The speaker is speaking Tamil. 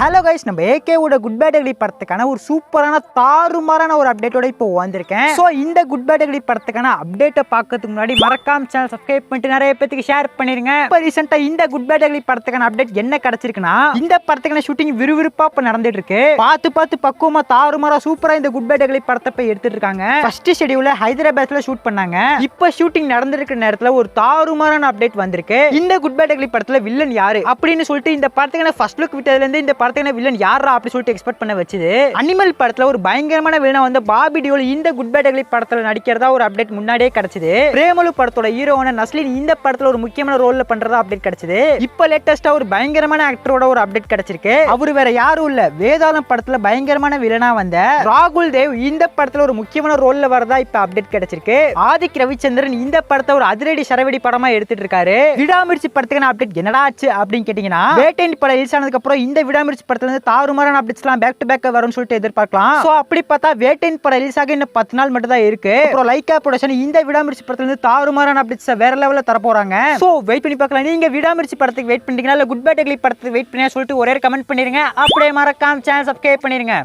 ஹலோ கைஸ், நம்ம ஏகேவோட குட் பேட் அக்லி படத்துக்கான ஒரு சூப்பரான தாறுமாறான ஒரு அப்டேட்டோட இப்போ வந்திருக்கேன். ஸோ இந்த குட் பேட் அக்லி படத்துக்கான அப்டேட்டை பார்க்கறதுக்கு முன்னாடி மறக்காம சேனல் சப்ஸ்கிரைப் பண்ணிட்டு நிறைய பேருக்கு ஷேர் பண்ணிருங்க. இப்போ ரீசெண்டாக இந்த குட் பேட் அக்லி படத்துக்கான அப்டேட் என்ன கிடைச்சிருக்குன்னா, இந்த படத்துக்கான ஷூட்டிங் விறுவிறுப்பா இப்போ நடந்துட்டு இருக்கு. பார்த்து பக்குவமா தாறுமாறா சூப்பரா இந்த குட் பேட் அக்லி படத்தை போய் எடுத்துட்டு இருக்காங்க. ஃபர்ஸ்ட் ஷெட்யூல ஹைதராபாத்ல ஷூட் பண்ணாங்க. இப்போ ஷூட்டிங் நடந்திருக்கிற நேரத்தில் ஒரு தாறுமாறான அப்டேட் வந்திருக்கு. இந்த குட் பேட் அக்லி படத்துல வில்லன் யாரு அப்படின்னு சொல்லிட்டு இந்த படத்துக்கான ஃபர்ஸ்ட் லுக் விட்டதுல இருந்து இந்த படத்துக்கான வில்லன் யாரா அப்படி சொல்லிட்டு எக்ஸ்பெக்ட் பண்ண வச்சது. அனிமல் படத்துல ஒரு பயங்கரமான வில்லனா வந்து பாபி டியோல் இந்த குட் பேட் அக்லி படத்துல நடிக்கிறதா ஒரு அப்டேட் முன்னாடியே கிடைச்சது. பிரேமலு படத்தோட ஹீரோவான நஸ்லின் இந்த படத்துல ஒரு முக்கியமான ரோல்ல பண்றதா அப்டேட் கிடைச்சது. இப்போ லேட்டஸ்டா ஒரு பயங்கரமான ஆக்டரோட ஒரு அப்டேட் கிடைச்சிருக்கு. அவரு வேற யாரும் இல்ல, வேதாளம் படத்துல பயங்கரமான வில்லனா வந்த ராகுல் தேவ் இந்த படத்துல ஒரு முக்கியமான ரோல்ல வரதா இப்ப அப்டேட் கிடைச்சிருக்கு. ஆதிக் ரவிச்சந்திரன் இந்த படத்தை ஒரு அதிரடி சரவெடி படமா எடுத்துட்டு இருக்காரு. விடாமிர்ச்சி படத்துக்கான அப்டேட் என்னடா ஆச்சு அப்படின்னு கேட்டீங்கன்னா, வேட்டையன் படம் ரிலீஸ் ஆனதுக்கு அப்புறம் இந்த விடாமிர்ச்சி படத்துல இருந்து தாறுமாறான அப்டேட்ஸ்லாம் பேக் டு பேக் வரும்னு சொல்லிட்டு எதிர்பார்க்கலாம். சோ அப்படி பார்த்தா வேட்டையன் படம் ரிலீஸ் ஆக இன்னும் 10 நாள் மட்டும் தான் இருக்கு. அப்புறம் லைக்கா ப்ரொடக்ஷன் இந்த விடாமிர்ச்சி படத்துல இருந்து தாறுமாறான அப்டேட்ஸ் வேற லெவல்ல தர போறாங்க. சோ வெயிட் பண்ணி பார்க்கலாம். நீங்க விடாமிர்ச்சி படத்துக்கு வெயிட் பண்றீங்களா இல்ல குட் பேட் அக்லி படத்துக்கு வெயிட் பண்ணியா சொல்லிட்டு ஒரே கமெண்ட் பண்ணிருங்க. அப்படியே மறக்காம சேனல் சப்ஸ்கிரைப் பண்ணிருங்க.